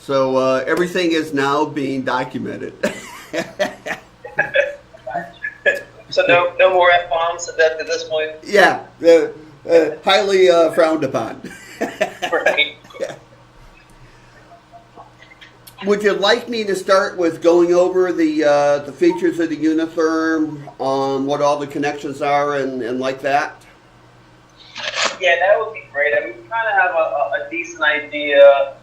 So everything is now being documented. So no more F-bombs at this point? Yeah, highly frowned upon. Right. Yeah. Would you like me to start with going over the features of the Unitherm, what all the connections are, and like that? Yeah, that would be great. I mean, we kind of have a decent idea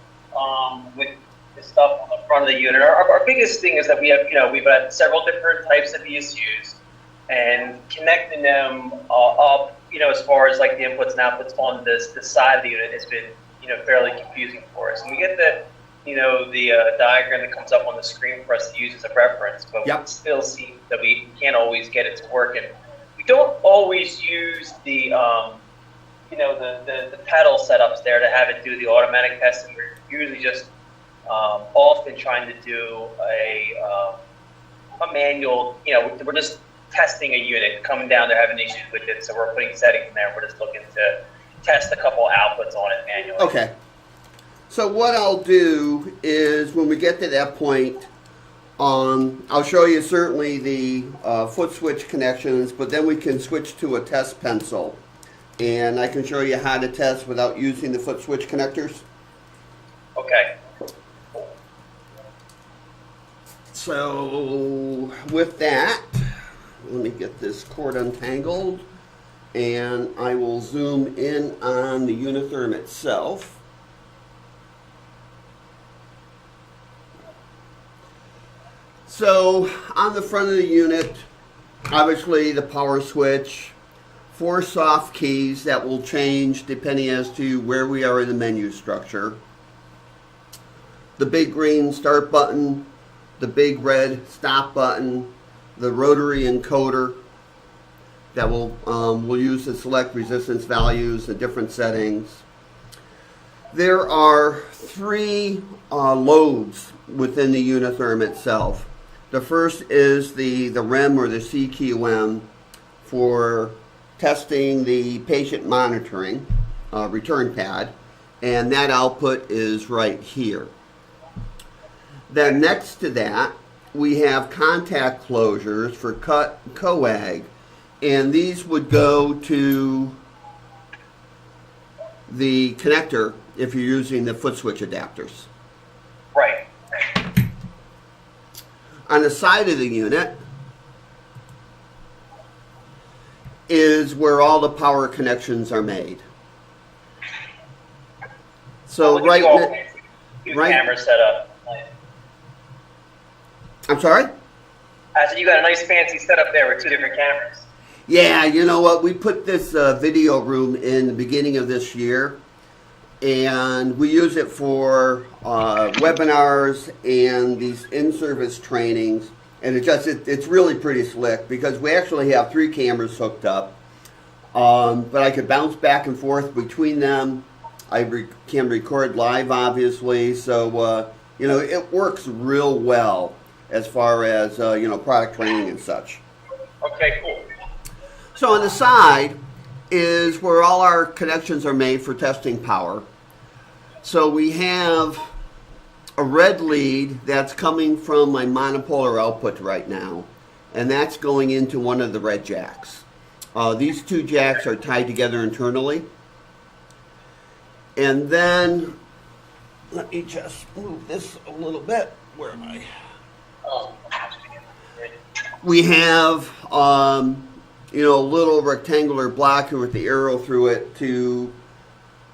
with the stuff on the front of the unit. Our biggest thing is that we've got several different types of ESUs, and connecting them up, as far as like the inputs and outputs on this side of the unit has been, fairly confusing for us. And we get the diagram that comes up on the screen for us to use as a reference, but Yep. we still see that we can't always get it to work, and we don't always use the pedal setups there to have it do the automatic testing. We're usually just often trying to do a manual. We're just testing a unit, coming down there having issues with it, so we're putting settings in there. We're just looking to test a couple outputs on it manually. Okay. So what I'll do is when we get to that point, I'll show you certainly the foot switch connections, but then we can switch to a test pencil. And I can show you how to test without using the foot switch connectors. Okay. So with that, let me get this cord untangled, and I will zoom in on the Unitherm itself. So on the front of the unit, obviously the power switch, 4 soft keys that will change depending as to where we are in the menu structure. The big green start button, the big red stop button, the rotary encoder that we'll use to select resistance values and different settings. There are 3 loads within the Unitherm itself. The first is the REM or the CQM for testing the patient monitoring return pad, and that output is right here. Then next to that, we have contact closures for cut coag, and these would go to the connector if you're using the foot switch adapters. Right. On the side of the unit is where all the power connections are made. So right camera set up. I'm sorry? I said you got a nice fancy setup there with 2 different cameras. Yeah, you know what? We put this video room in the beginning of this year, and we use it for webinars and these in-service trainings, and it's really pretty slick because we actually have 3 cameras hooked up, but I could bounce back and forth between them. I can record live, obviously, so it works real well as far as product training and such. Okay, cool. So on the side is where all our connections are made for testing power. So we have a red lead that's coming from my MonoPolar output right now, and that's going into one of the red jacks. These 2 jacks are tied together internally. And then, let me just move this a little bit. Where am I? We have a little rectangular block here with the arrow through it to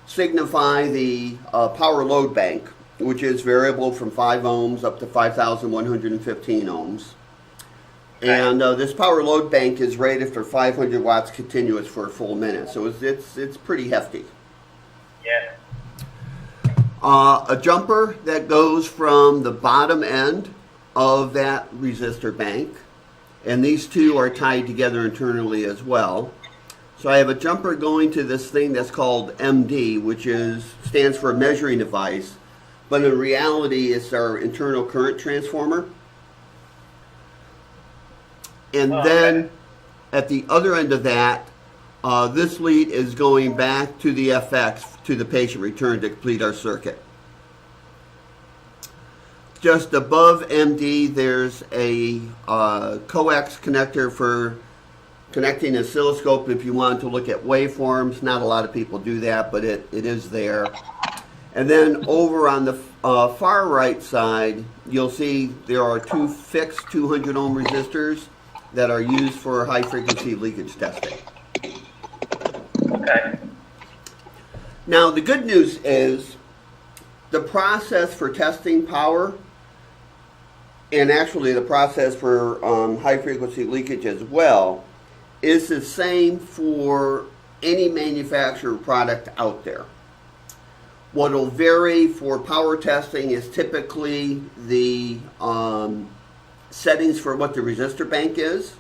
signify the power load bank, which is variable from 5 ohms up to 5,115 ohms. And this power load bank is rated for 500 watts continuous for a full minute, so it's pretty hefty. Yeah. A jumper that goes from the bottom end of that resistor bank, and these 2 are tied together internally as well. So I have a jumper going to this thing that's called MD, which stands for a measuring device, but in reality it's our internal current transformer. And then at the other end of that, this lead is going back to the FX, to the patient return to complete our circuit. just above MD, there's a coax connector for connecting oscilloscope if you want to look at waveforms. Not a lot of people do that, but it is there. And then over on the far right side, you'll see there are two fixed 200 ohm resistors that are used for high frequency leakage testing. Okay. Now the good news is the process for testing power, and actually the process for high frequency leakage as well, is the same for any manufacturer product out there. What will vary for power testing is typically the settings for what the resistor bank is.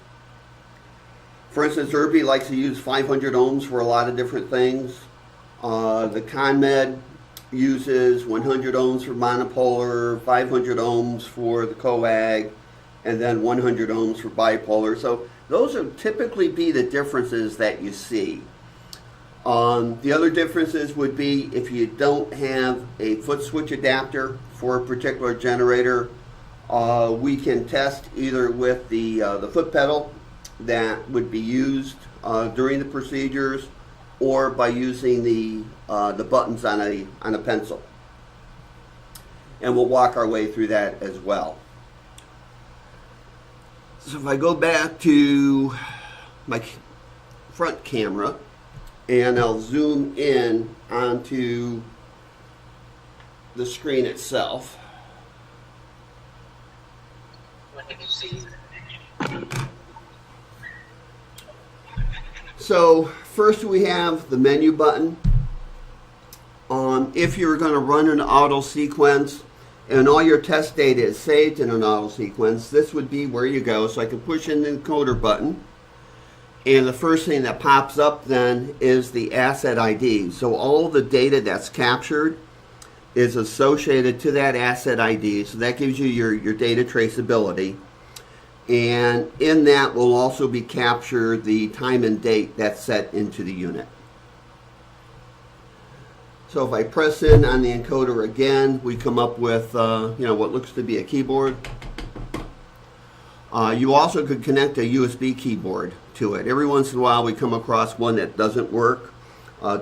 For instance, Irby likes to use 500 ohms for a lot of different things. The ConMed uses 100 ohms for MonoPolar, 500 ohms for the coag, and then 100 ohms for bipolar. So those will typically be the differences that you see. The other differences would be if you don't have a foot switch adapter for a particular generator, we can test either with the foot pedal that would be used during the procedures, or by using the buttons on a pencil. And we'll walk our way through that as well. So if I go back to my front camera, and I'll zoom in onto the screen itself. So first we have the menu button. If you're going to run an auto sequence and all your test data is saved in an auto sequence, this would be where you go. So I can push in the encoder button, and the first thing that pops up then is the asset ID. So all the data that's captured is associated to that asset ID. So that gives you your data traceability. And in that will also be captured the time and date that's set into the unit. So if I press in on the encoder again, we come up with what looks to be a keyboard. You also could connect a USB keyboard to it. Every once in a while we come across one that doesn't work.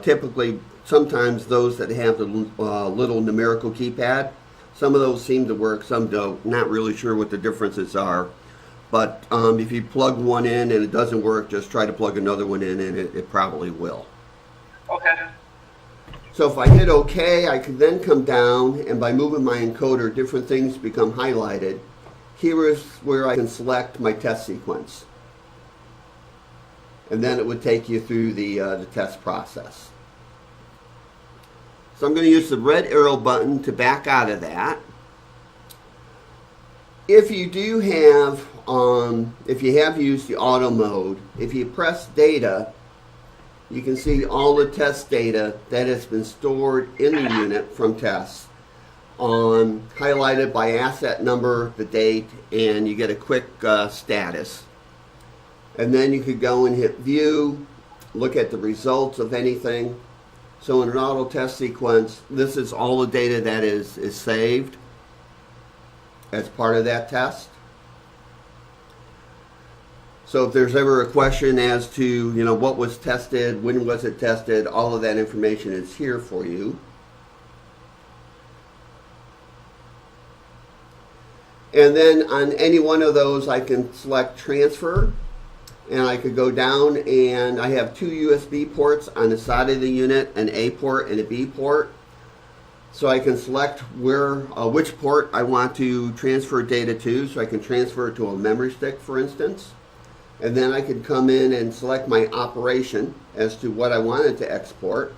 Typically, sometimes those that have the little numerical keypad, some of those seem to work, some don't. Not really sure what the differences are. But if you plug one in and it doesn't work, just try to plug another one in and it probably will. Okay. So if I hit OK, I can then come down, and by moving my encoder, different things become highlighted. Here is where I can select my test sequence. And then it would take you through the test process. So I'm going to use the red arrow button to back out of that. If you do have, if you have used the auto mode, if you press data, you can see all the test data that has been stored in the unit from tests, highlighted by asset number, the date, and you get a quick status. And then you could go and hit view, look at the results of anything. So in an auto test sequence, this is all the data that is saved as part of that test. So if there's ever a question as to, what was tested, when was it tested, all of that information is here for you. And then on any one of those, I can select transfer, and I could go down, and I have two USB ports on the side of the unit, an A port and a B port. So I can select which port I want to transfer data to, so I can transfer it to a memory stick, for instance. And then I could come in and select my operation as to what I wanted to export.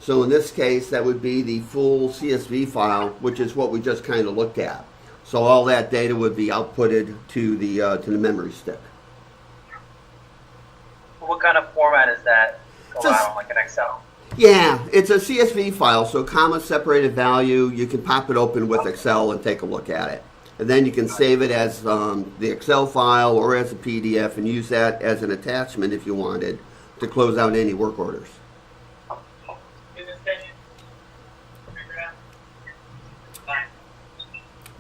So in this case, that would be the full CSV file, which is what we just kind of looked at. So all that data would be outputted to the memory stick. What kind of format is that? Go out on like an Excel? Yeah, it's a CSV file, so comma separated value. You can pop it open with Excel and take a look at it. And then you can save it as the Excel file or as a PDF and use that as an attachment if you wanted to close out any work orders.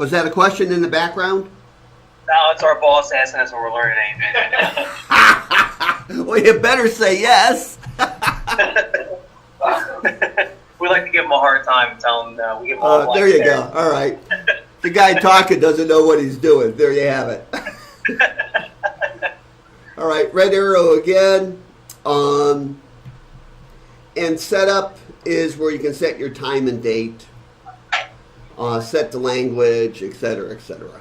Was that a question in the background? No, it's our boss asking us what we're learning. Well, you better say yes. We like to give him a hard time and tell him we give him a There you go. All right. The guy talking doesn't know what he's doing. There you have it. All right, red arrow again. And setup is where you can set your time and date, set the language, etc., etc.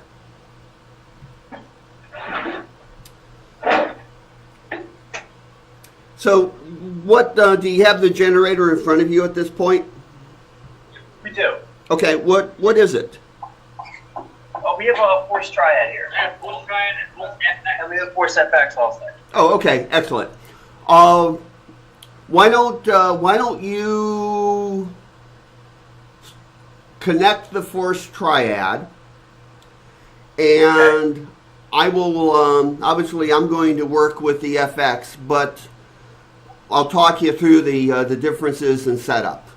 So, what do you have the generator in front of you at this point? We do. Okay, what is it? Oh, we have a force triad here. Force triad and we have 4 setbacks also. Oh, okay, excellent. Why don't you connect the force triad, and okay. I will obviously I'm going to work with the FX, but I'll talk you through the differences in setup.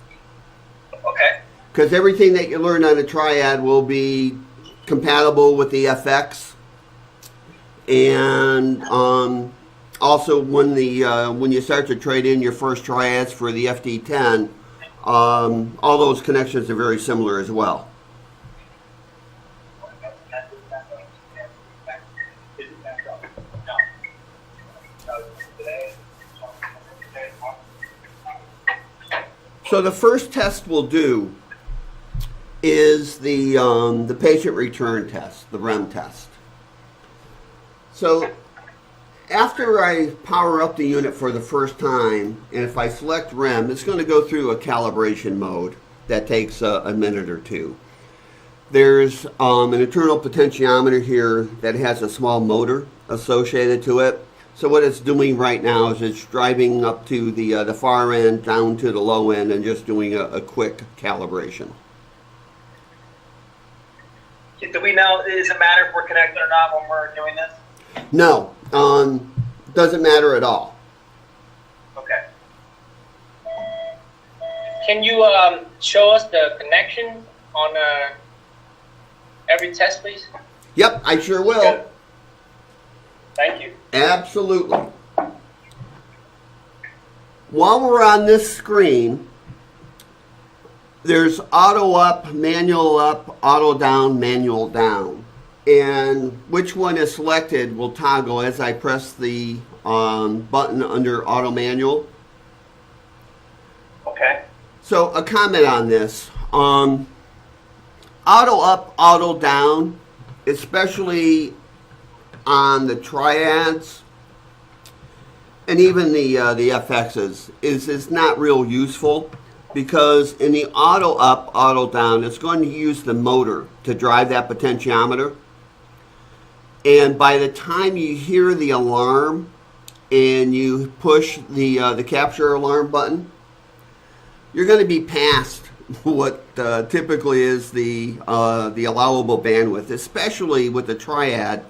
Okay. Because everything that you learn on the triad will be compatible with the FX, and also when you start to trade in your first triads for the FD10, all those connections are very similar as well. So the first test we'll do is the patient return test, the REM test. So after I power up the unit for the first time, and if I select REM, it's going to go through a calibration mode that takes a minute or two. There's an internal potentiometer here that has a small motor associated to it. So what it's doing right now is it's driving up to the far end, down to the low end, and just doing a quick calibration. Do we know, does it matter if we're connected or not when we're doing this? No, doesn't matter at all. Okay. Can you show us the connection on every test, please? Yep, I sure will. Good. Thank you. Absolutely. While we're on this screen, there's auto up, auto down, manual down. And which one is selected will toggle as I press the button under auto manual. Okay. So a comment on this. Auto up, auto down, especially on the triads and even the FXs, is not real useful, because in the auto up, auto down, it's going to use the motor to drive that potentiometer. And by the time you hear the alarm and you push the capture alarm button, you're going to be past what typically is the allowable bandwidth, especially with the triad.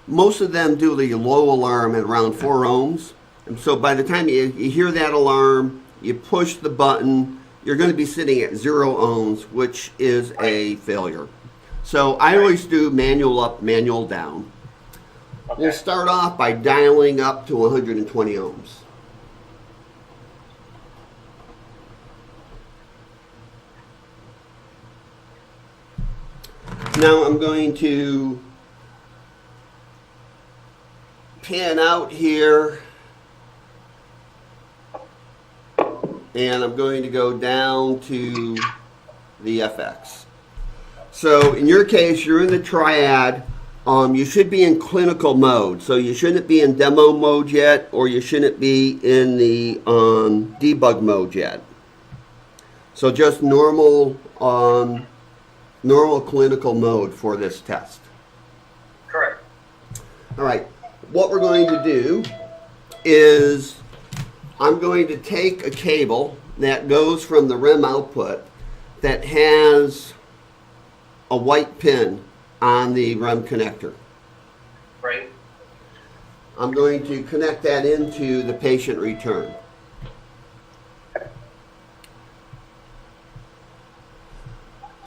Most of them do the low alarm at around 4 ohms. And so by the time you hear that alarm, you push the button, you're going to be sitting at 0 ohms, which is a failure. So I always do manual up, manual down. Okay. We'll start off by dialing up to 120 ohms. Now I'm going to pan out here, and I'm going to go down to the FX. So in your case, you're in the triad. You should be in clinical mode. So you shouldn't be in demo mode yet, or you shouldn't be in the debug mode yet. So just normal clinical mode for this test. Correct. All right. What we're going to do is I'm going to take a cable that goes from the REM output that has a white pin on the REM connector. Right. I'm going to connect that into the patient return.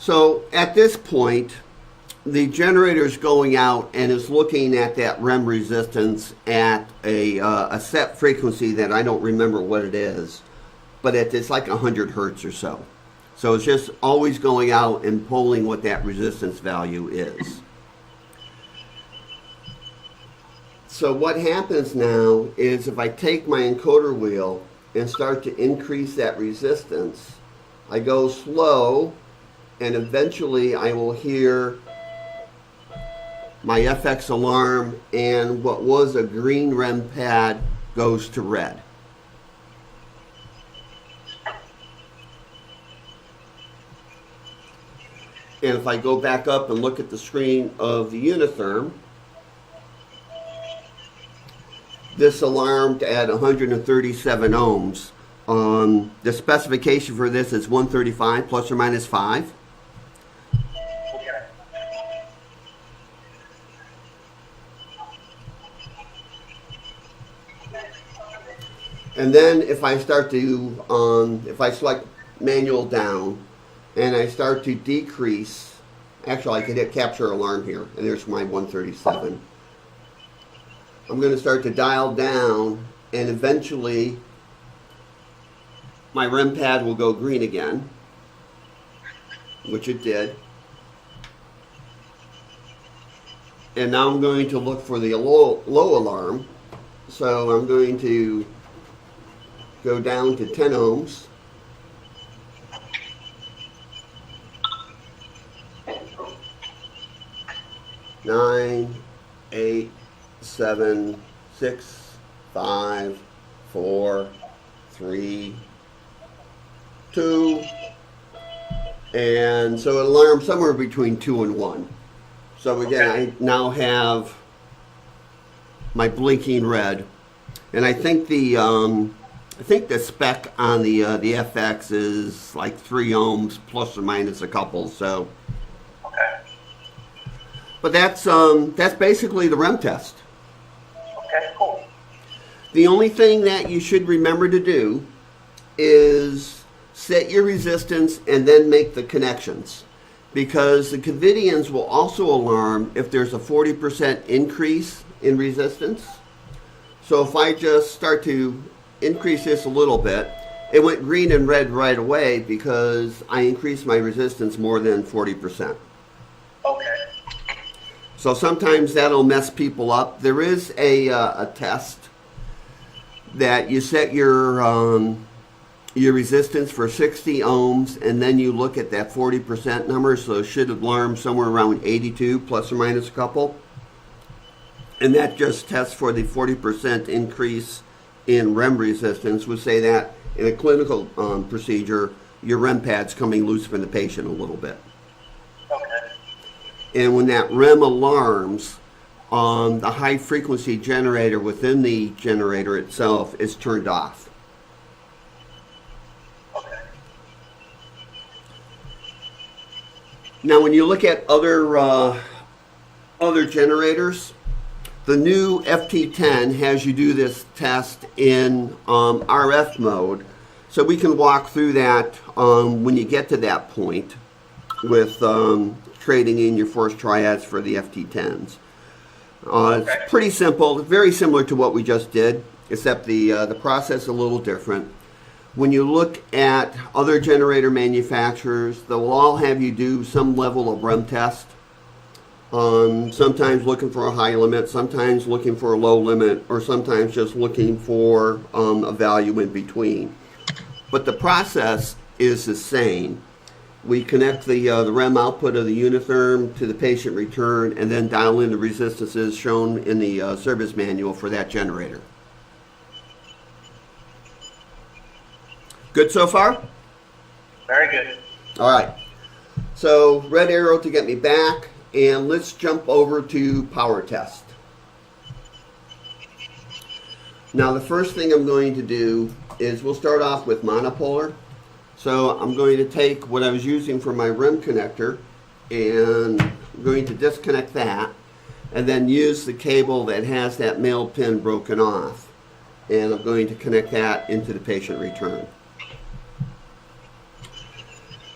So at this point, the generator is going out and is looking at that REM resistance at a set frequency that I don't remember what it is, but it's like 100 hertz or so. So it's just always going out and polling what that resistance value is. So what happens now is if I take my encoder wheel and start to increase that resistance, I go slow, and eventually I will hear my FX alarm, and what was a green REM pad goes to red. And if I go back up and look at the screen of the unitherm, this alarmed at 137 ohms. The specification for this is 135 plus or minus 5. And then if I start to, if I select manual down and I start to decrease, actually I can hit capture alarm here, and there's my 137. I'm going to start to dial down, and eventually my REM pad will go green again, which it did. And now I'm going to look for the low alarm. So I'm going to go down to 10 ohms. Nine, 8, 7, 6, 5, 4, 3, 2, and so it alarms somewhere between 2 and 1. So again, I now have my blinking red, and I think the spec on the FX is like 3 ohms plus or minus a couple. So, but that's basically the REM test. Okay, cool. The only thing that you should remember to do is set your resistance and then make the connections, because the Covidians will also alarm if there's a 40% increase in resistance. So if I just start to increase this a little bit, it went green and red right away because I increased my resistance more than 40%. Okay. So sometimes that'll mess people up. There is a test that you set your resistance for 60 ohms, and then you look at that 40% number, so it should alarm somewhere around 82 plus or minus a couple. And that just tests for the 40% increase in REM resistance. Would say that in a clinical procedure, your REM pad's coming loose from the patient a little bit. And when that REM alarms, the high frequency generator within the generator itself is turned off. Okay. Now when you look at other generators, the new FT10 has you do this test in RF mode. So we can walk through that when you get to that point with trading in your force triads for the FT10s. It's pretty simple, very similar to what we just did, except the process is a little different. When you look at other generator manufacturers, they'll all have you do some level of REM test. Sometimes looking for a high limit, sometimes looking for a low limit, or sometimes just looking for a value in between. But the process is the same. We connect the REM output of the unitherm to the patient return, and then dial in the resistances shown in the service manual for that generator. Good so far? Very good. All right. So red arrow to get me back, and let's jump over to power test. Now the first thing I'm going to do is we'll start off with MonoPolar. So I'm going to take what I was using for my REM connector, and I'm going to disconnect that, and then use the cable that has that male pin broken off, and I'm going to connect that into the patient return.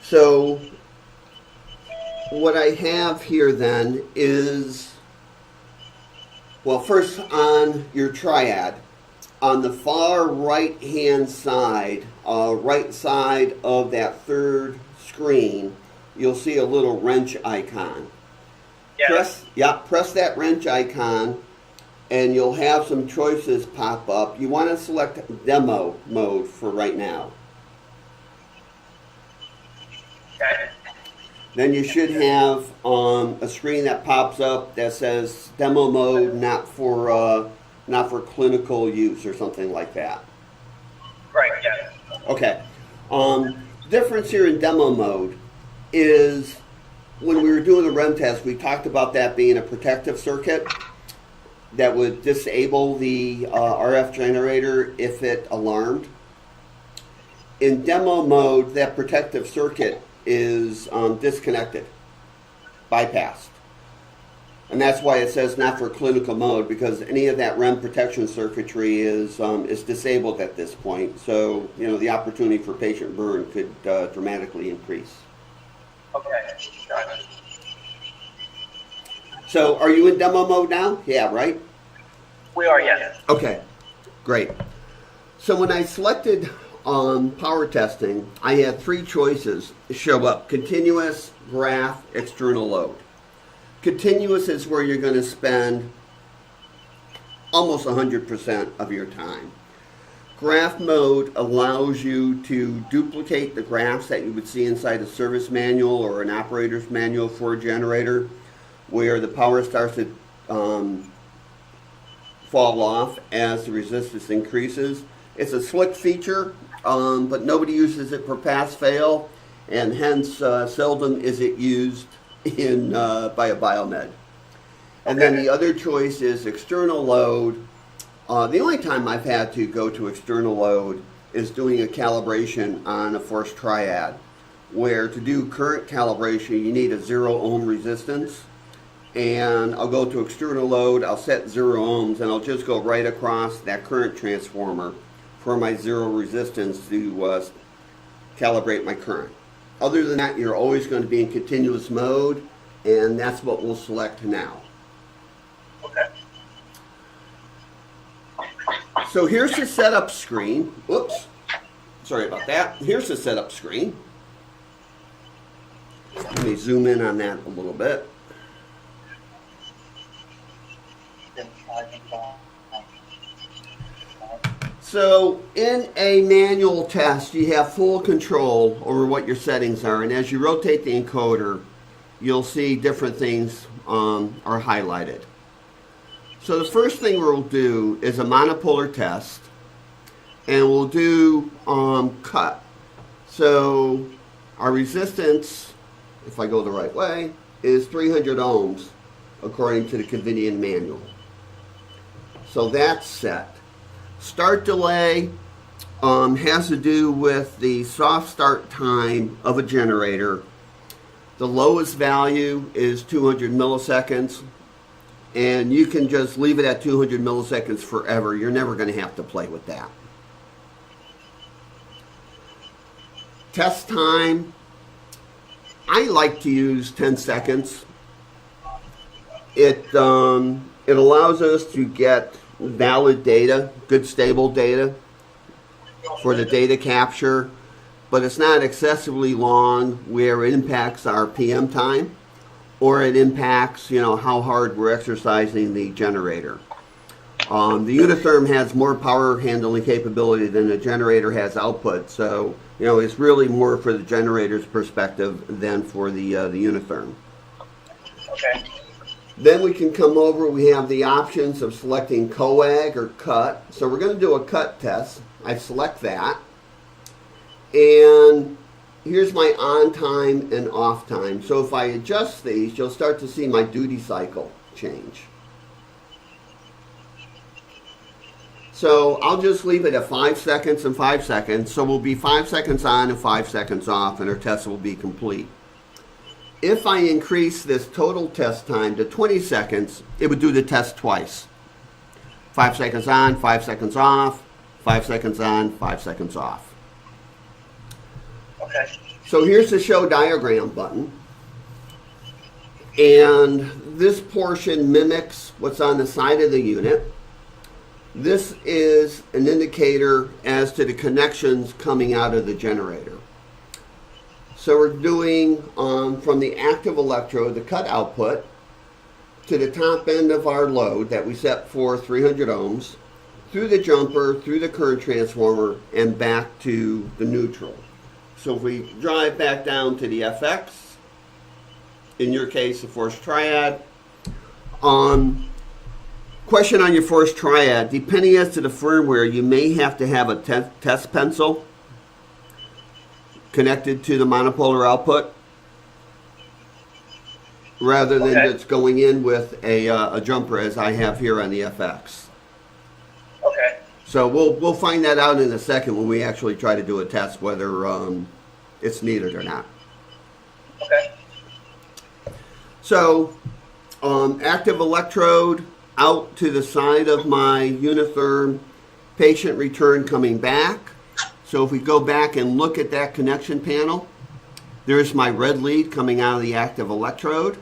So what I have here then is, well, first on your triad, on the far right hand side, right side of that third screen, you'll see a little wrench icon. Yeah. Press that wrench icon and you'll have some choices pop up. You want to select demo mode for right now. Okay. Then you should have a screen that pops up that says demo mode, not for clinical use or something like that. Right, yeah. Okay. Difference here in demo mode is when we were doing the REM test, we talked about that being a protective circuit that would disable the RF generator if it alarmed. In demo mode, that protective circuit is disconnected, bypassed. And that's why it says not for clinical mode, because any of that REM protection circuitry is disabled at this point. So, the opportunity for patient burn could dramatically increase. Okay, got it. So, are you in demo mode now? Yeah, right? We are, yes. Okay, great. So when I selected power testing, I had three choices show up: continuous, graph, external load. Continuous is where you're going to spend almost 100% of your time. Graph mode allows you to duplicate the graphs that you would see inside a service manual or an operator's manual for a generator, where the power starts to fall off as the resistance increases. It's a slick feature, but nobody uses it for pass-fail, and hence seldom is it used by a biomed. And then the other choice is external load. The only time I've had to go to external load is doing a calibration on a forced triad, where to do current calibration you need a 0 ohm resistance. And I'll go to external load, I'll set 0 ohms, and I'll just go right across that current transformer for my 0 resistance to calibrate my current. Other than that, you're always going to be in continuous mode, and that's what we'll select now. Okay. So here's the setup screen. Oops, sorry about that. Here's the setup screen. Let me zoom in on that a little bit. So in a manual test, you have full control over what your settings are, and as you rotate the encoder, you'll see different things are highlighted. So the first thing we'll do is a monopolar test, and we'll do cut. So our resistance, if I go the right way, is 300 ohms according to the Covidien manual. So that's set. Start delay has to do with the soft start time of a generator. The lowest value is 200 milliseconds, and you can just leave it at 200 milliseconds forever. You're never going to have to play with that. Test time, I like to use 10 seconds. It allows us to get valid data, good stable data for the data capture, but it's not excessively long where it impacts our PM time or it impacts, how hard we're exercising the generator. The unitherm has more power handling capability than the generator has output, so it's really more for the generator's perspective than for the unitherm. Okay. Then we can come over, we have the options of selecting coag or cut. So we're going to do a cut test. I select that. And here's my on time and off time. So if I adjust these, you'll start to see my duty cycle change. So I'll just leave it at 5 seconds and 5 seconds. So we'll be 5 seconds on and 5 seconds off, and our test will be complete. If I increase this total test time to 20 seconds, it would do the test twice. 5 seconds on, 5 seconds off, 5 seconds on, 5 seconds off. Okay. So here's the show diagram button. And this portion mimics what's on the side of the unit. This is an indicator as to the connections coming out of the generator. So we're doing from the active electrode, the cut output, to the top end of our load that we set for 300 ohms, through the jumper, through the current transformer, and back to the neutral. So if we drive back down to the FX, in your case, the force triad, question on your force triad, depending as to the firmware, you may have to have a test pencil connected to the monopolar output rather than just going in with a jumper as I have here on the FX. Okay. So we'll find that out in a second when we actually try to do a test whether it's needed or not. Okay. So active electrode out to the side of my unitherm, patient return coming back. So if we go back and look at that connection panel, there's my red lead coming out of the active electrode,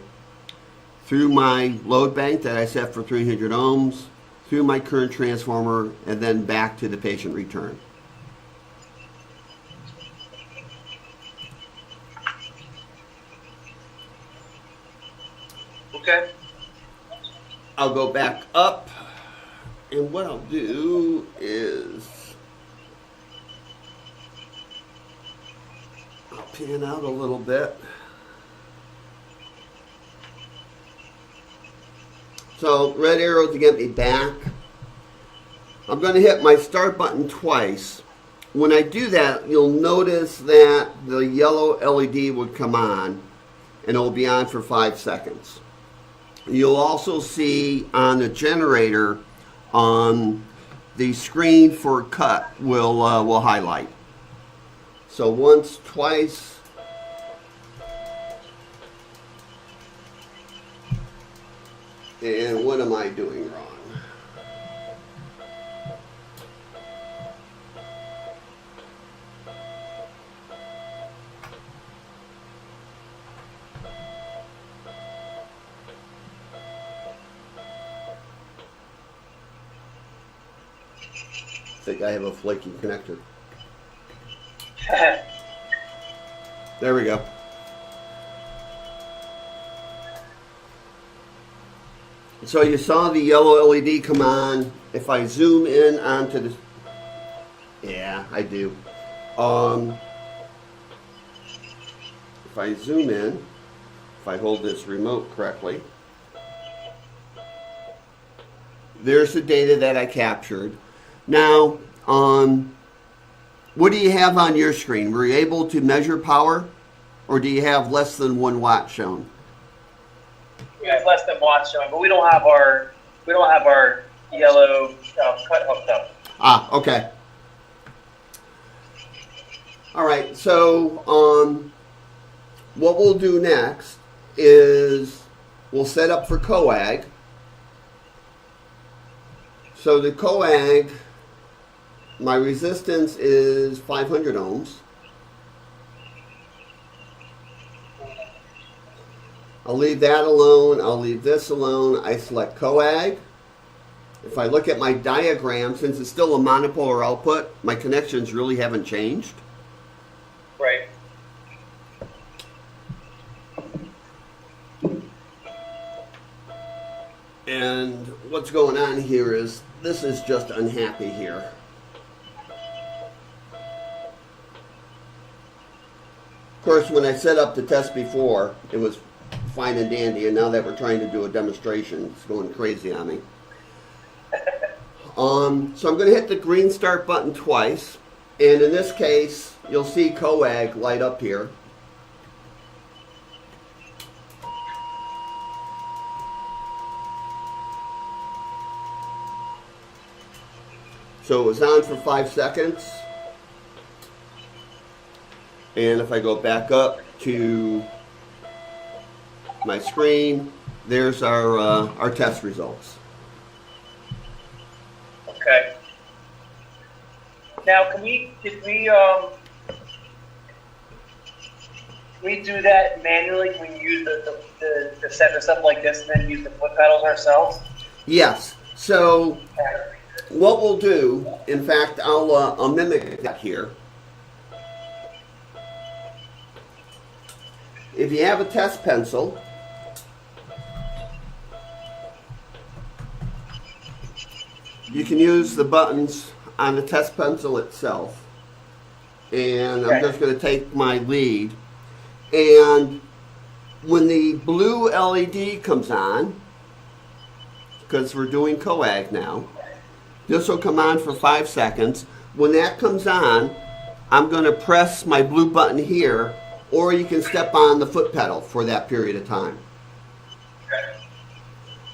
through my load bank that I set for 300 ohms, through my current transformer, and then back to the patient return. Okay. I'll go back up, and what I'll do is I'll pan out a little bit. So red arrow to get me back. I'm going to hit my start button twice. When I do that, you'll notice that the yellow LED would come on, and it will be on for 5 seconds. You'll also see on the generator, the screen for cut will highlight. So once, twice. And what am I doing wrong? I think I have a flaky connector. There we go. So you saw the yellow LED come on. If I zoom in onto the, yeah, I do. If I zoom in, if I hold this remote correctly, there's the data that I captured. Now, what do you have on your screen? Were you able to measure power, or do you have less than 1 watt shown? We have less than watts showing, but we don't have our yellow cut hooked up. Ah, okay. All right. So, what we'll do next is we'll set up for coag. So the coag, my resistance is 500 ohms. I'll leave that alone. I'll leave this alone. I select coag. If I look at my diagram, since it's still a monopolar output, my connections really haven't changed. Right. And what's going on here is this is just unhappy here. Of course, when I set up the test before, it was fine and dandy, and now that we're trying to do a demonstration, it's going crazy on me. So I'm going to hit the green start button twice, and in this case, you'll see coag light up here. So it was on for 5 seconds. And if I go back up to my screen, there's our test results. Okay. Now, did we we do that manually? Can we use the set this up like this and then use the foot pedals ourselves? Yes. So what we'll do, in fact, I'll mimic that here. If you have a test pencil, you can use the buttons on the test pencil itself. And I'm just going to take my lead. And when the blue LED comes on, because we're doing coag now, this will come on for 5 seconds. When that comes on, I'm going to press my blue button here, or you can step on the foot pedal for that period of time.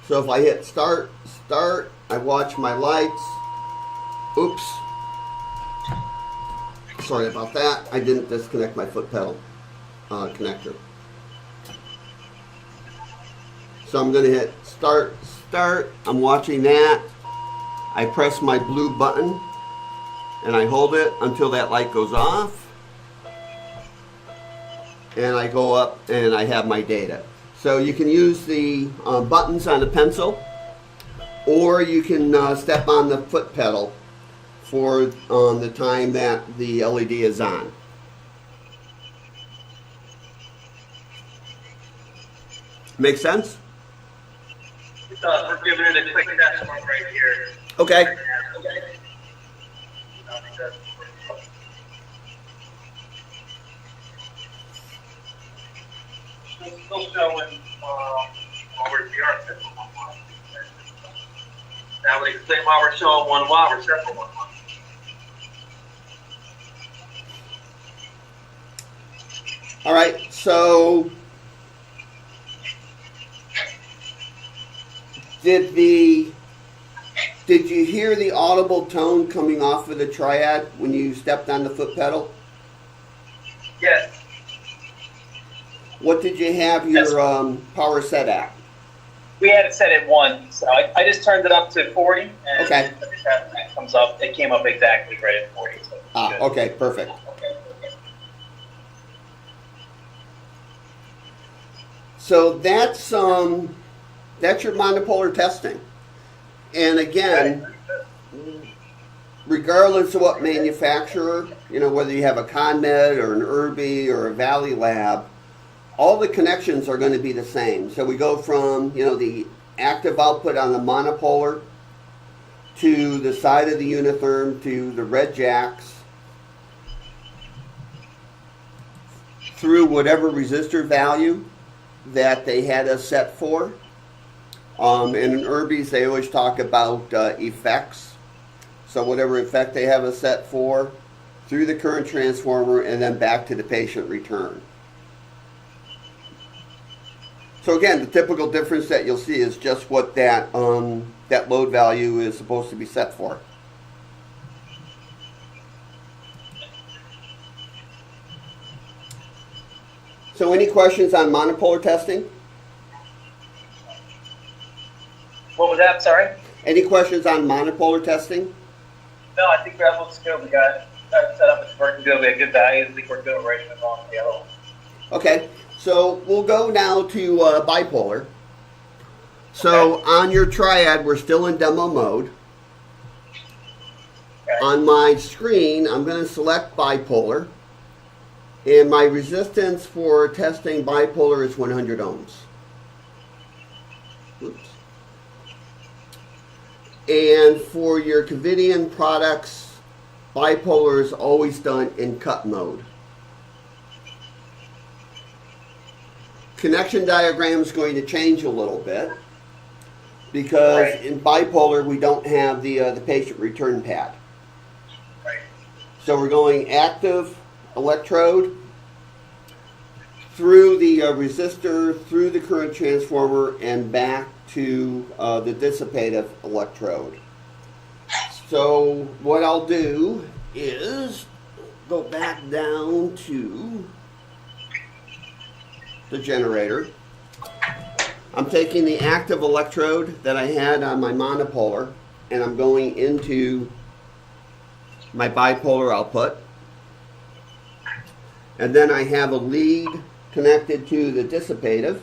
So if I hit start, I watch my lights. Oops. Sorry about that. I didn't disconnect my foot pedal connector. So I'm going to hit start. I'm watching that. I press my blue button and I hold it until that light goes off. And I go up and I have my data. So you can use the buttons on the pencil, or you can step on the foot pedal for the time that the LED is on. Make sense? We're giving it a quick test one right here. Okay. Still showing over the art set for 1 watt. Now we can say while we're showing 1 watt, we're set for 1 watt. All right, so did you hear the audible tone coming off of the triad when you stepped on the foot pedal? Yes. What did you have your power set at? We had it set at 1, so I just turned it up to 40, and Okay. every time it comes up, it came up exactly right at 40. So good. Okay, perfect. So that's your monopolar testing. And again, regardless of what manufacturer, whether you have a ConMed or an Irby or a Valley Lab, all the connections are going to be the same. So we go from, the active output on the monopolar to the side of the unitherm to the red jacks through whatever resistor value that they had us set for. And in Irby's, they always talk about effects. So whatever effect they have us set for, through the current transformer, and then back to the patient return. So again, the typical difference that you'll see is just what that load value is supposed to be set for. So any questions on monopolar testing? What was that? Sorry? Any questions on monopolar testing? No, I think that looks good. We got it set up. It's working good. We have good values. I think we're good. We're ready to move on to the other one. Okay, so we'll go now to bipolar. So on your triad, we're still in demo mode. Okay. On my screen, I'm going to select bipolar. And my resistance for testing bipolar is 100 ohms. Oops. And for your Covidian products, bipolar is always done in cut mode. Connection diagram is going to change a little bit because in bipolar we don't have the patient return pad. Right. So we're going active electrode through the resistor, through the current transformer, and back to the dissipative electrode. So what I'll do is go back down to the generator. I'm taking the active electrode that I had on my monopolar and I'm going into my bipolar output. And then I have a lead connected to the dissipative.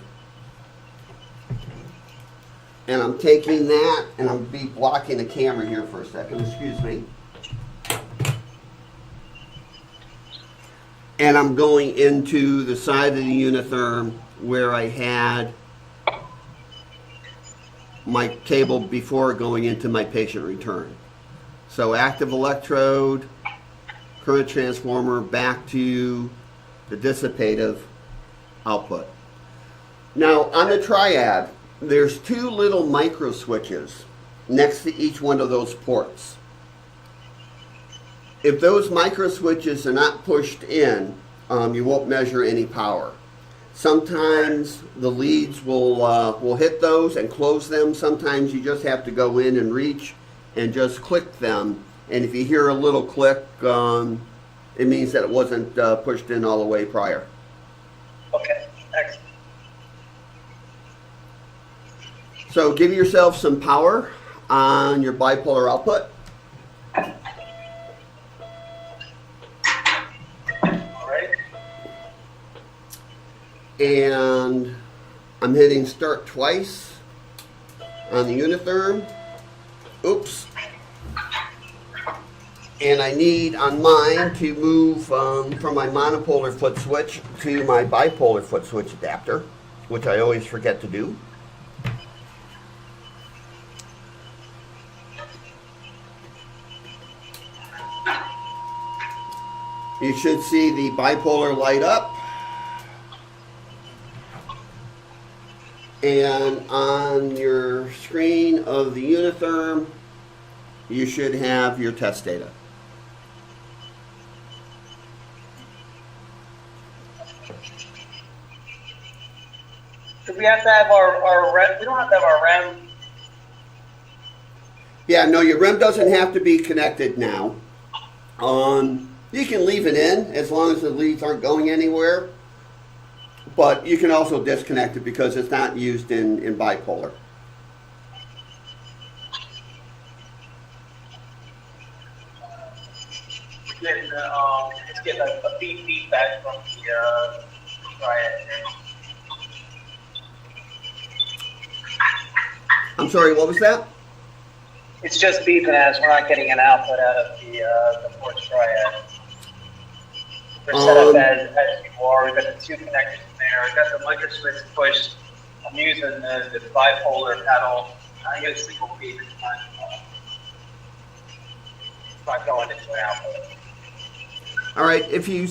And I'm taking that, and I'm be blocking the camera here for a second, excuse me. And I'm going into the side of the unitherm where I had my cable before going into my patient return. So active electrode, current transformer back to the dissipative output. Now on the triad, there's two little micro switches next to each one of those ports. If those micro switches are not pushed in, you won't measure any power. Sometimes the leads will hit those and close them. Sometimes you just have to go in and reach and just click them. And if you hear a little click, it means that it wasn't pushed in all the way prior. Okay, excellent. So give yourself some power on your bipolar output. All right. And I'm hitting start twice on the unitherm. Oops. And I need on mine to move from my monopolar foot switch to my bipolar foot switch adapter, which I always forget to do. You should see the bipolar light up. And on your screen of the unitherm, you should have your test data. Do we have to have our REM? We don't have to have our REM. Yeah, no, your REM doesn't have to be connected now. You can leave it in as long as the leads aren't going anywhere. But you can also disconnect it because it's not used in bipolar. It's getting a beep feedback from the triad. I'm sorry, what was that? It's just beeping as we're not getting an output out of the fourth triad. We're set up as before. We've got the two connectors in there. I've got the micro switch pushed. I'm using the bipolar pedal. I get a single beep. It's not going into an output. All right, if you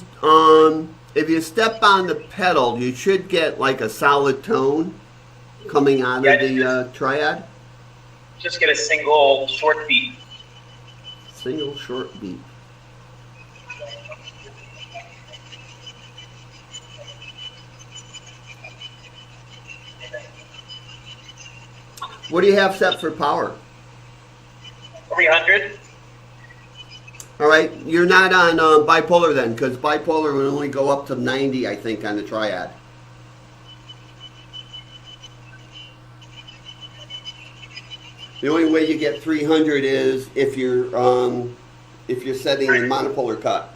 step on the pedal, you should get like a solid tone coming out of the triad. Just get a single short beep. Single short beep. What do you have set for power? 300. All right, you're not on bipolar then, because bipolar would only go up to 90, I think, on the triad. The only way you get 300 is if you're setting the monopolar cut.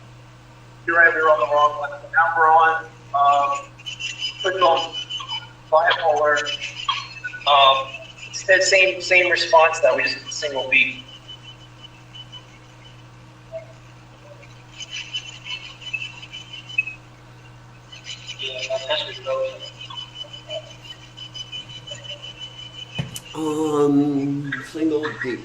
You're right, we were on the wrong one. Now we're on click on bipolar. It's that same response that we just did a single beat. Yeah, that's just Single beep.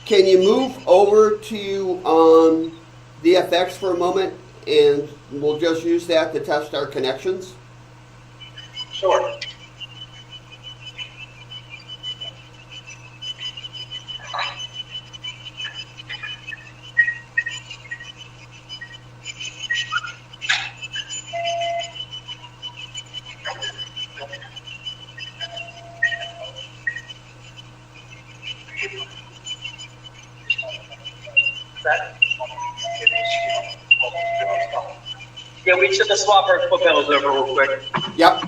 Can you move over to the FX for a moment, and we'll just use that to test our connections? Sure. Yeah, we should just swap our foot pedals over real quick. Yep.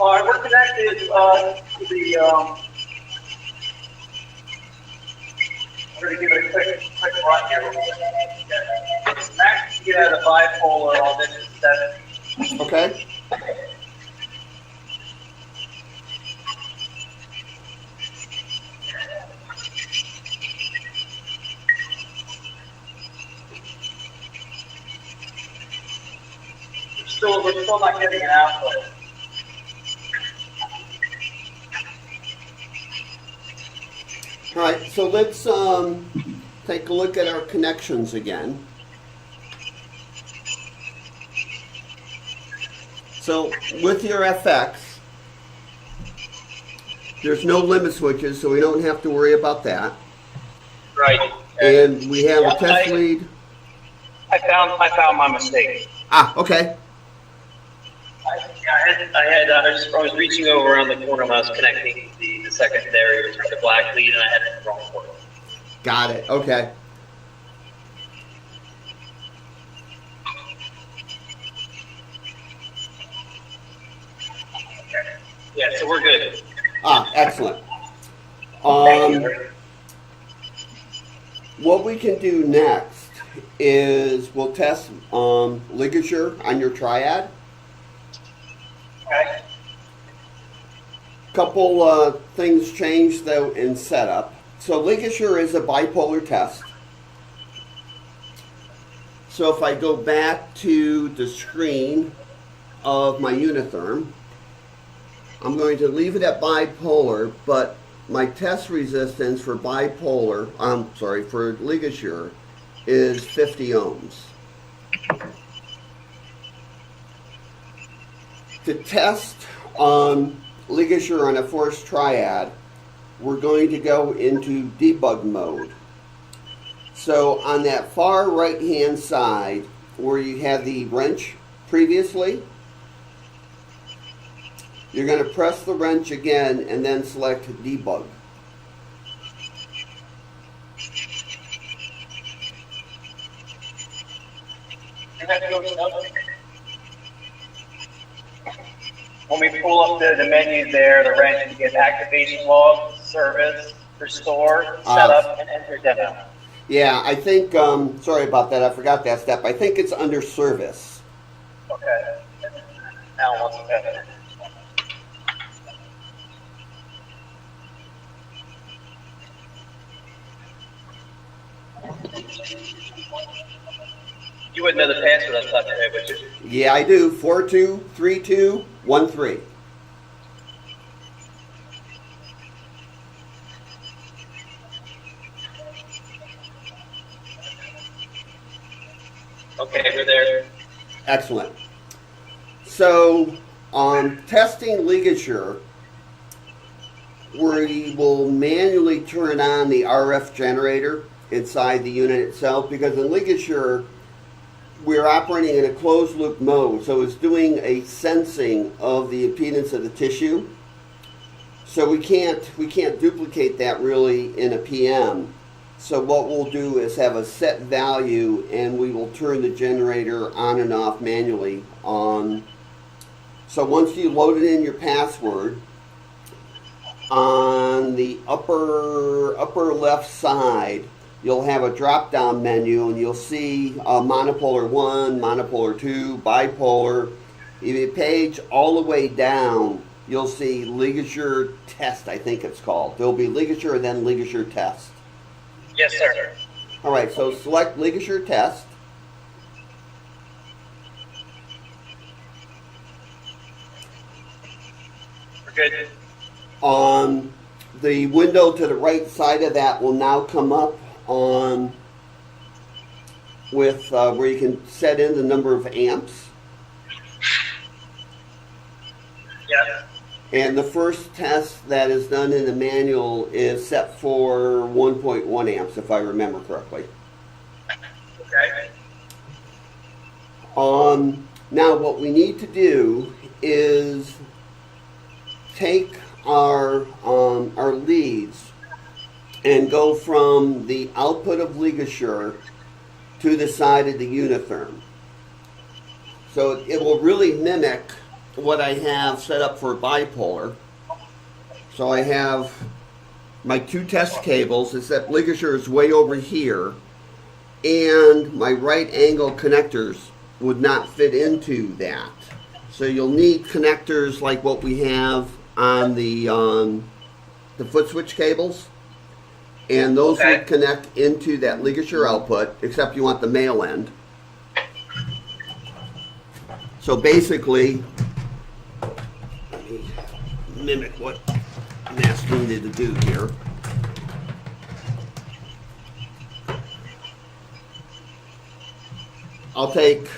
All right, we're connected to the. We're going to give it a quick run here. Max, you had a bipolar on this 7. Okay. We're still not getting an output. All right, so let's take a look at our connections again. So with your FX, there's no limit switches, so we don't have to worry about that. Right. And we have a test lead. I found my mistake. Ah, okay. I was reaching over around the corner when I was connecting the secondary, which was the black lead, and I had the wrong port. Got it. Okay. Yeah, so we're good. Ah, excellent. What we can do next is we'll test LigaSure on your triad. Okay. Couple things changed though in setup. So LigaSure is a bipolar test. So if I go back to the screen of my unitherm, I'm going to leave it at bipolar, but my test resistance for bipolar, for LigaSure is 50 ohms. To test LigaSure on a forced triad, we're going to go into debug mode. So on that far right hand side where you had the wrench previously, you're going to press the wrench again and then select debug. When we pull up the menu there, the wrench, you get activation log, service, restore, setup, and enter demo. Yeah, I think, sorry about that, I forgot that step. I think it's under service. Okay. Now once again. You wouldn't know the password on top of your head, would you? Yeah, I do. 423213. Okay, we're there. Excellent. So, on testing LigaSure, we will manually turn on the RF generator inside the unit itself, because in LigaSure, we're operating in a closed loop mode, so it's doing a sensing of the impedance of the tissue. So we can't duplicate that really in a PM. So what we'll do is have a set value, and we will turn the generator on and off manually. So once you load it in your password, on the upper left side, you'll have a drop-down menu, and you'll see MonoPolar 1, MonoPolar 2, Bipolar. If you page all the way down, you'll see LigaSure Test, I think it's called. There'll be LigaSure and then LigaSure Test. Yes, sir. All right, so select LigaSure Test. We're good. The window to the right side of that will now come up on with where you can set in the number of amps. Yeah. And the first test that is done in the manual is set for 1.1 amps, if I remember correctly. Okay. Now what we need to do is take our leads and go from the output of LigaSure to the side of the unitherm. So it will really mimic what I have set up for Bipolar. So I have my two test cables, except LigaSure is way over here, and my right angle connectors would not fit into that. So you'll need connectors like what we have on the foot switch cables, and those would connect into that LigaSure output, except you want the male end. So basically, let me mimic what I'm asking you to do here. I'll take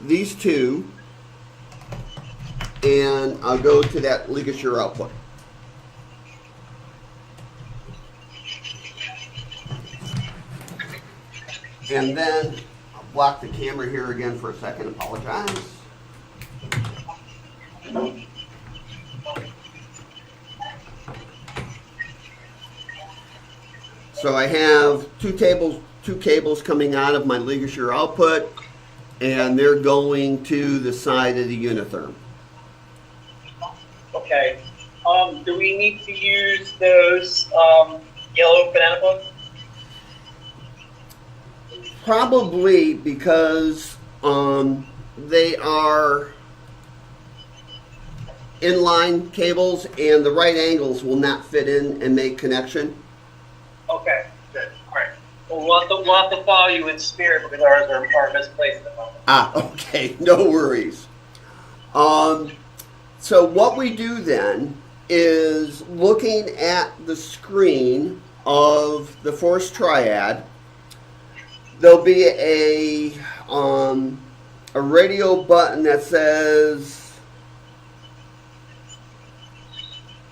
these two and I'll go to that LigaSure output. And then I'll block the camera here again for a second, apologize. So I have two cables coming out of my LigaSure output, and they're going to the side of the unitherm. Okay. Do we need to use those yellow banana plugs? Probably, because they are inline cables and the right angles will not fit in and make connection. Okay, good. All right. Well, we'll have to follow you in spirit because ours are misplaced at the moment. Ah, okay, no worries. So what we do then is, looking at the screen of the force triad, there'll be a radio button that says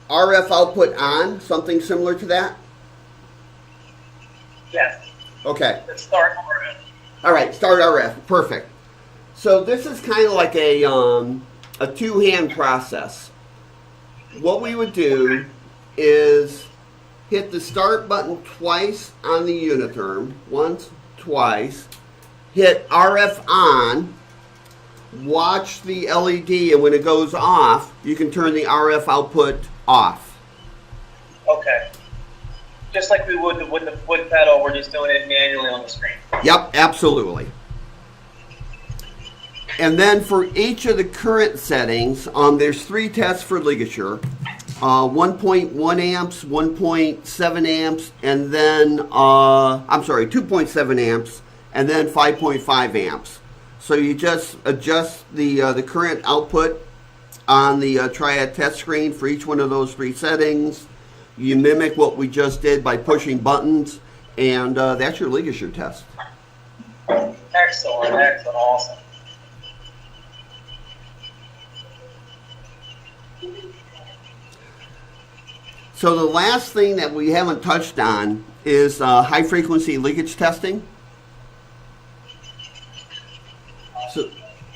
RF output on, something similar to that. Yes. Okay. Let's start RF. All right, start RF. Perfect. So this is kind of like a two-hand process. What we would do is hit the start button twice on the unitherm, once, twice, hit RF on, watch the LED, and when it goes off, you can turn the RF output off. Okay. Just like we would with the foot pedal, we're just doing it manually on the screen. Yep, absolutely. And then for each of the current settings, there's three tests for LigaSure. 1.1 amps, 1.7 amps, and then, 2.7 amps, and then 5.5 amps. So you just adjust the current output on the triad test screen for each one of those three settings. You mimic what we just did by pushing buttons, and that's your LigaSure test. Excellent, excellent, awesome. So the last thing that we haven't touched on is high frequency leakage testing.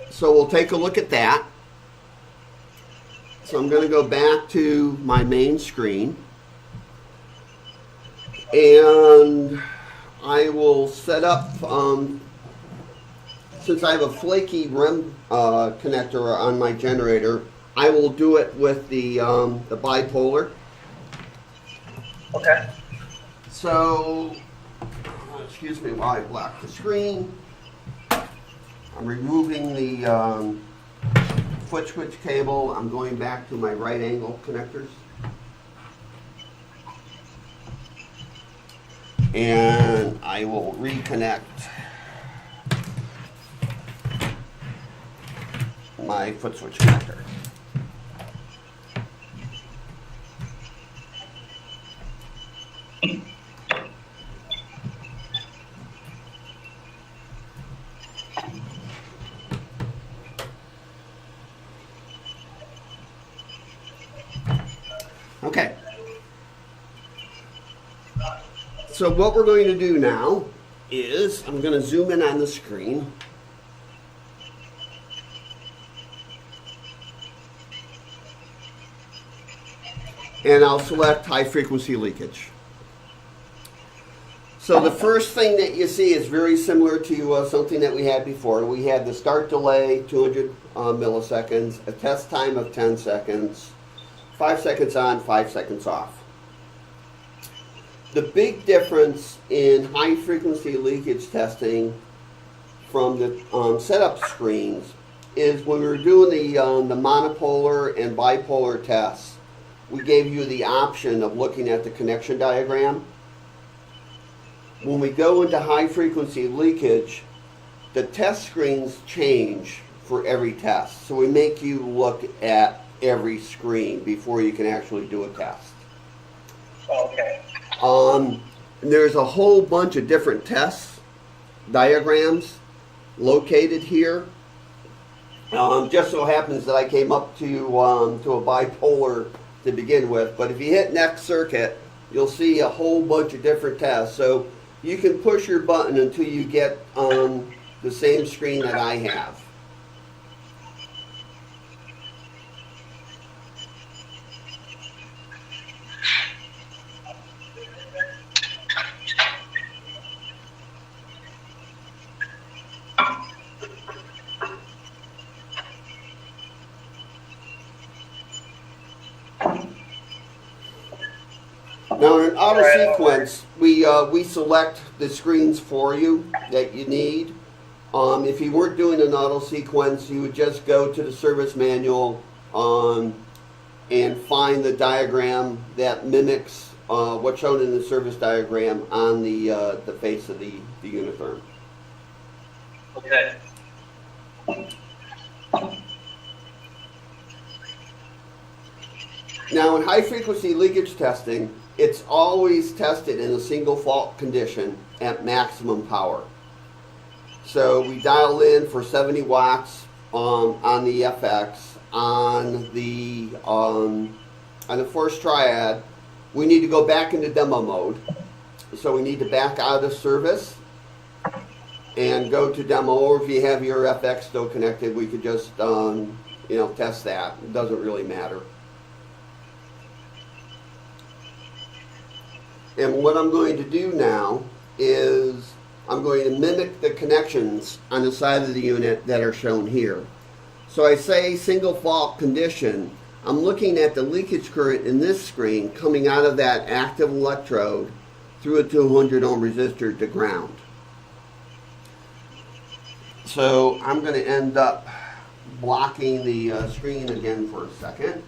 So we'll take a look at that. So I'm going to go back to my main screen, and I will set up, since I have a flaky REM connector on my generator, I will do it with the bipolar. Okay. So, excuse me while I block the screen. I'm removing the foot switch cable. I'm going back to my right angle connectors. And I will reconnect my foot switch connector. So what we're going to do now is, I'm going to zoom in on the screen. And I'll select high frequency leakage. So the first thing that you see is very similar to something that we had before. We had the start delay, 200 milliseconds, a test time of 10 seconds, 5 seconds on, 5 seconds off. The big difference in high frequency leakage testing from the setup screens is when we were doing the monopolar and bipolar tests, we gave you the option of looking at the connection diagram. When we go into high frequency leakage, the test screens change for every test. So we make you look at every screen before you can actually do a test. Okay. There's a whole bunch of different test diagrams located here. Just so happens that I came up to a bipolar to begin with, but if you hit next circuit, you'll see a whole bunch of different tests. So you can push your button until you get the same screen that I have. Now in auto sequence, we select the screens for you that you need. If you weren't doing an auto sequence, you would just go to the service manual and find the diagram that mimics what's shown in the service diagram on the face of the unitherm. Okay. Now in high frequency leakage testing, it's always tested in a single fault condition at maximum power. So we dial in for 70 watts on the FX. On the first triad, we need to go back into demo mode. So we need to back out of service and go to demo, or if you have your FX still connected, we could just test that. It doesn't really matter. And what I'm going to do now is I'm going to mimic the connections on the side of the unit that are shown here. So I say single fault condition. I'm looking at the leakage current in this screen coming out of that active electrode through a 200 ohm resistor to ground. So I'm going to end up blocking the screen again for a second.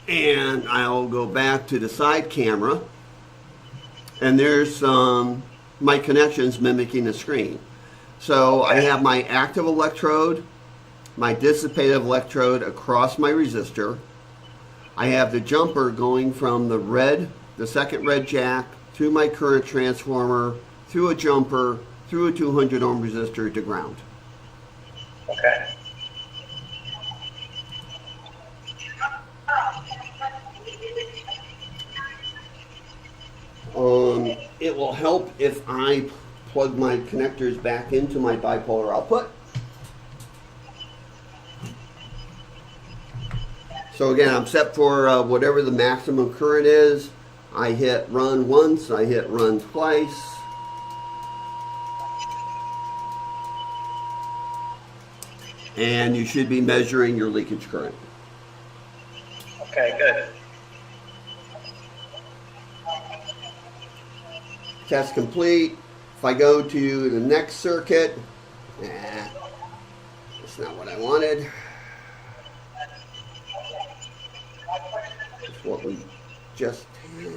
And I'll go back to the side camera, and there's my connections mimicking the screen. So I have my active electrode, my dissipative electrode across my resistor. I have the jumper going from the second red jack, through my current transformer, through a jumper, through a 200 ohm resistor to ground. Okay. It will help if I plug my connectors back into my bipolar output. So again, I'm set for whatever the maximum current is. I hit run once, I hit run twice. And you should be measuring your leakage current. Okay, good. Test complete. If I go to the next circuit, that's not what I wanted. That's what we just had.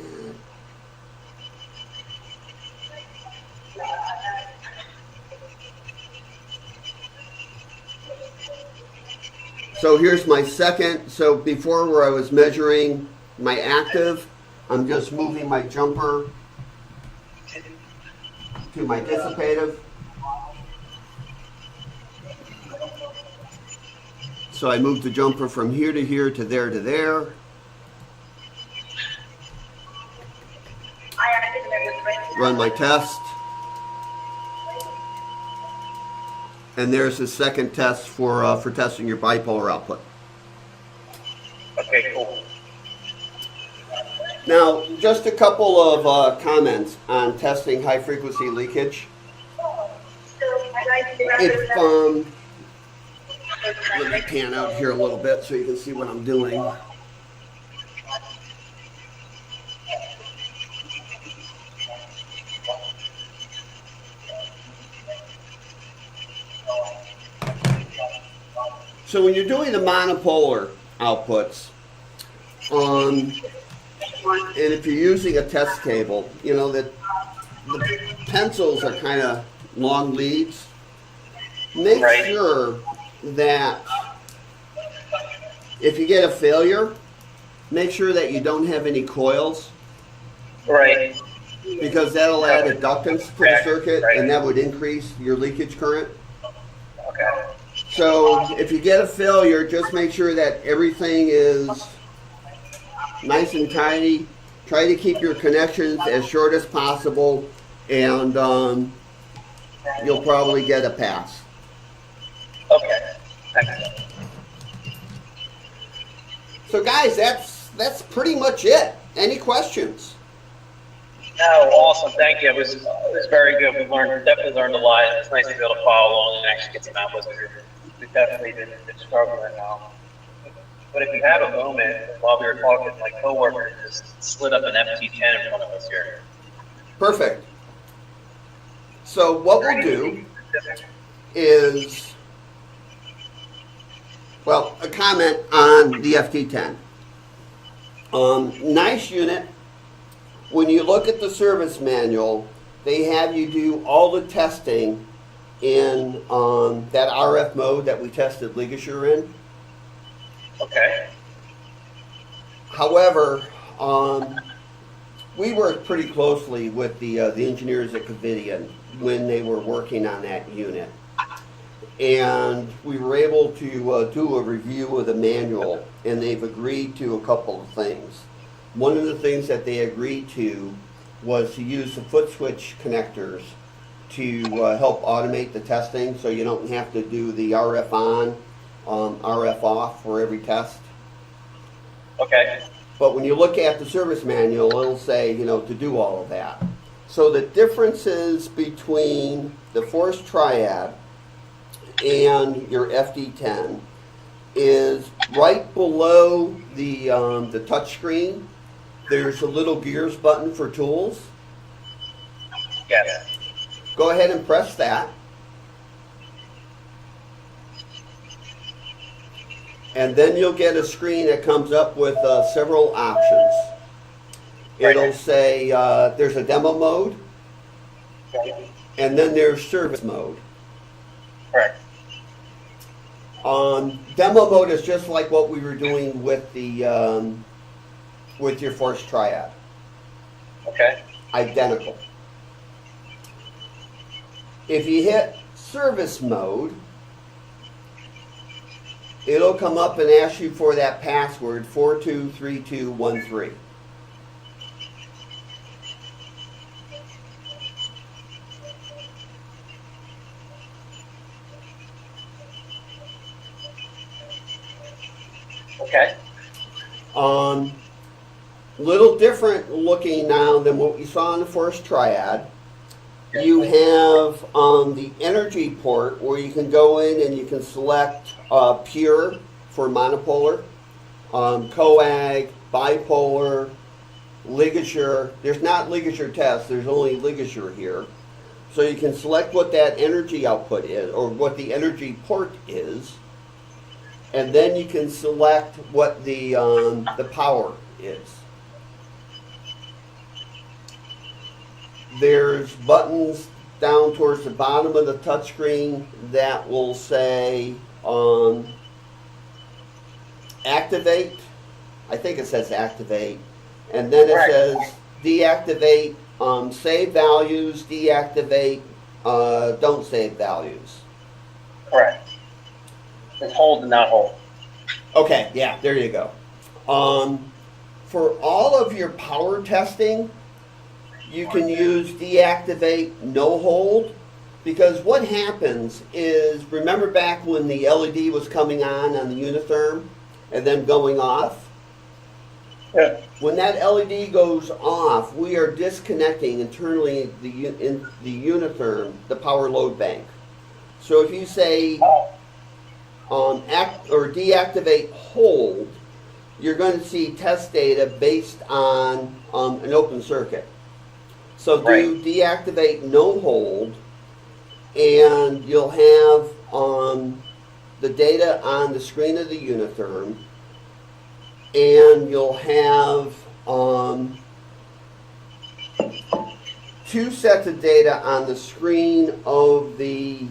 So here's my second. So before, where I was measuring my active, I'm just moving my jumper to my dissipative. So I moved the jumper from here to here to there to there. Run my test. And there's the second test for testing your bipolar output. Okay, cool. Now, just a couple of comments on testing high frequency leakage. If, let me pan out here a little bit so you can see what I'm doing. So when you're doing the monopolar outputs, and if you're using a test cable, you know that the pencils are kind of long leads. Make sure that if you get a failure, make sure that you don't have any coils. Right. Because that'll add inductance to the circuit, and that would increase your leakage current. Okay. So if you get a failure, just make sure that everything is nice and tidy. Try to keep your connections as short as possible, and you'll probably get a pass. Okay. Thanks. So guys, that's pretty much it. Any questions? No, awesome. Thank you. It was very good. Definitely learned a lot. It's nice to be able to follow along and actually get some outputs. We've definitely been struggling now. But if you have a moment, while we were talking, my coworker just slid up an FT10 in front of us here. Perfect. So what we'll do is, well, a comment on the FT10. Nice unit. When you look at the service manual, they have you do all the testing in that RF mode that we tested LigaSure in. Okay. However, we worked pretty closely with the engineers at Covidian when they were working on that unit. And we were able to do a review of the manual, and they've agreed to a couple of things. One of the things that they agreed to was to use the foot switch connectors to help automate the testing, so you don't have to do the RF on, RF off for every test. Okay. But when you look at the service manual, it'll say, you know, to do all of that. So the differences between the force triad and your FD10 is right below the touch screen. There's a little gears button for tools. Yes. Go ahead and press that. And then you'll get a screen that comes up with several options. It'll say there's a demo mode, and then there's service mode. Correct. Demo mode is just like what we were doing with the with your force triad. Okay. Identical. If you hit service mode, it'll come up and ask you for that password 423213. Okay. Little different looking now than what we saw in the first triad. You have the energy port where you can go in and you can select pure for monopolar, coag, bipolar, LigaSure. There's not LigaSure test, there's only LigaSure here. So you can select what that energy output is, or what the energy port is, and then you can select what the power is. There's buttons down towards the bottom of the touchscreen that will say activate. I think it says activate. And then it says deactivate, save values, deactivate, don't save values. Correct. It's hold and not hold. Okay, yeah, there you go. For all of your power testing, you can use deactivate no hold, because what happens is, remember back when the LED was coming on the unitherm and then going off? Yeah. When that LED goes off, we are disconnecting internally in the unitherm, the power load bank. So if you say act or deactivate hold, you're going to see test data based on an open circuit. So do deactivate no hold, and you'll have the data on the screen of the unitherm, and you'll have two sets of data on the screen of the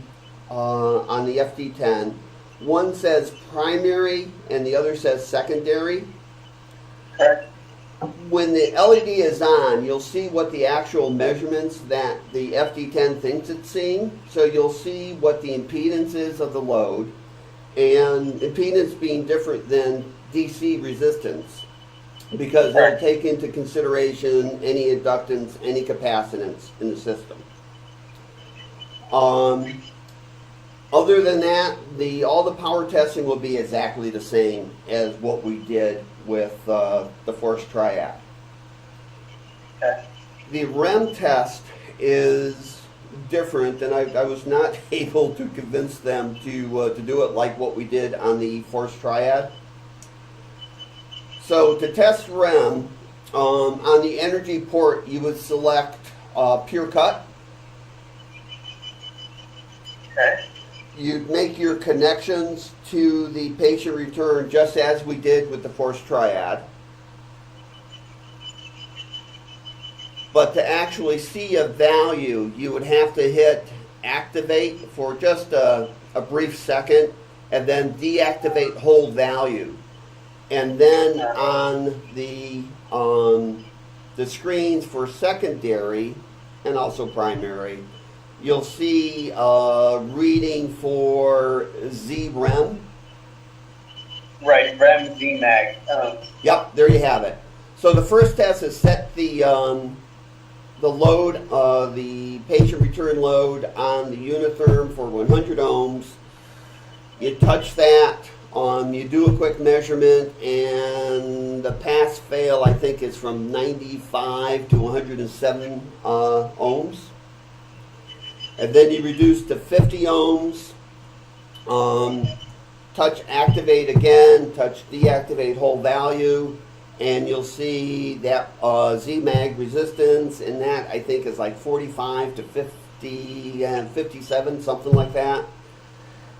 on the FD10. One says primary and the other says secondary. When the LED is on, you'll see what the actual measurements that the FD10 thinks it's seeing. So you'll see what the impedance is of the load, and impedance being different than DC resistance, because they'll take into consideration any inductance, any capacitance in the system. Other than that, all the power testing will be exactly the same as what we did with the force triad. Okay. The REM test is different, and I was not able to convince them to do it like what we did on the force triad. So to test REM, on the energy port, you would select pure cut. Okay. You'd make your connections to the patient return just as we did with the force triad. But to actually see a value, you would have to hit activate for just a brief second, and then deactivate hold value. And then on the screens for secondary and also primary, you'll see reading for Z-REM. Right, REM Z-mag. Yep, there you have it. So the first test is set the load, the patient return load on the unitherm for 100 ohms. You touch that, you do a quick measurement, and the pass-fail, I think, is from 95 to 107 ohms. And then you reduce to 50 ohms, touch activate again, touch deactivate hold value, and you'll see that Z-mag resistance, and that I think is like 45 to 50 and 57, something like that.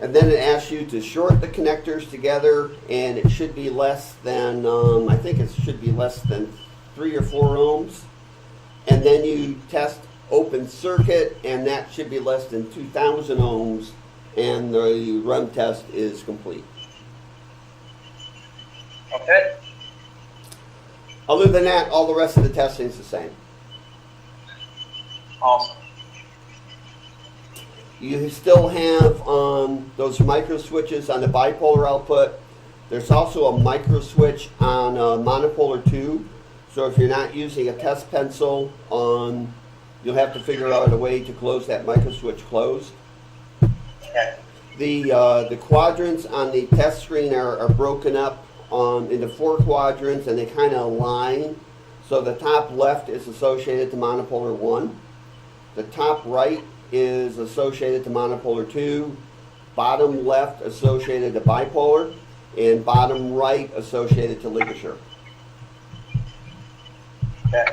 And then it asks you to short the connectors together, and it should be less than, I think it should be less than 3 or 4 ohms. And then you test open circuit, and that should be less than 2,000 ohms, and the REM test is complete. Okay. Other than that, all the rest of the testing is the same. Awesome. You still have those micro switches on the bipolar output. There's also a micro switch on a monopolar tube. So if you're not using a test pencil, you'll have to figure out a way to close that micro switch closed. Okay. The quadrants on the test screen are broken up into 4 quadrants, and they kind of align. So the top left is associated to monopolar 1. The top right is associated to monopolar 2. Bottom left associated to bipolar, and bottom right associated to LigaSure. Okay.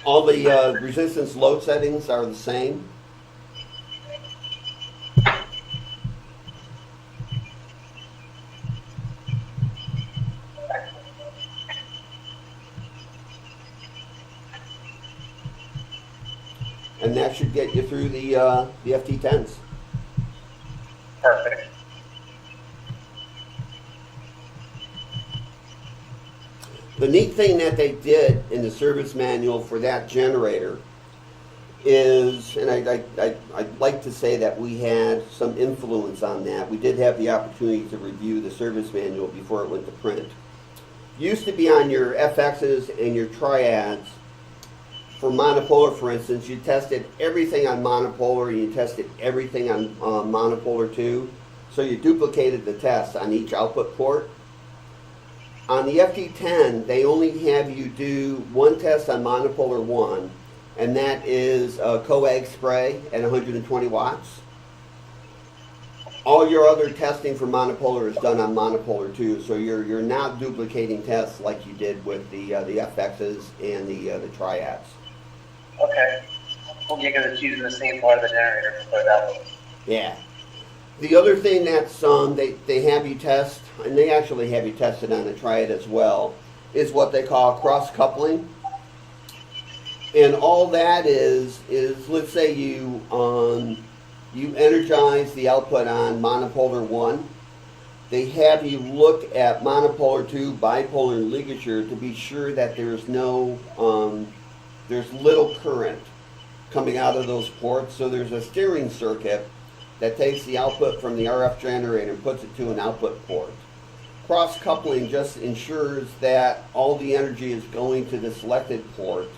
All the resistance load settings are the same. And that should get you through the FT10s. Perfect. The neat thing that they did in the service manual for that generator is, and I'd like to say that we had some influence on that. We did have the opportunity to review the service manual before it went to print. Used to be on your FXs and your triads. For monopolar, for instance, you tested everything on monopolar, and you tested everything on monopolar 2, so you duplicated the test on each output port. On the FD10, they only have you do one test on monopolar 1, and that is a coag spray at 120 watts. All your other testing for monopolar is done on monopolar 2, so you're not duplicating tests like you did with the FXs and the triads. Okay. Well, you're going to choose the same part of the generator to put that one. Yeah. The other thing that's they have you test, and they actually have you tested on the triad as well, is what they call cross coupling. And all that is let's say you energize the output on monopolar 1. They have you look at monopolar 2, bipolar, and LigaSure to be sure that there's no there's little current coming out of those ports. So there's a steering circuit that takes the output from the RF generator and puts it to an output port. Cross coupling just ensures that all the energy is going to the selected port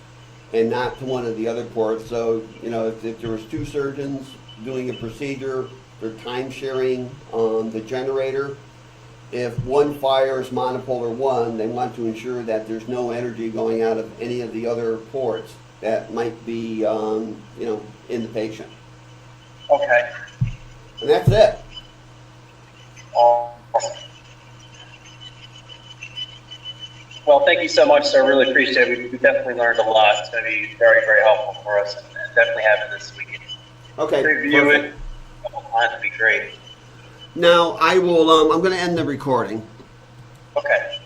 and not to one of the other ports. So, you know, if there was 2 surgeons doing a procedure, they're time sharing on the generator. If one fires monopolar 1, they want to ensure that there's no energy going out of any of the other ports that might be, you know, in the patient. Okay. And that's it. Awesome. Well, thank you so much, sir. Really appreciate it. We definitely learned a lot. It's going to be very, very helpful for us, and definitely having this weekend. Okay. Review perfect. it a couple times would be great. Now I will. I'm going to end the recording. Okay.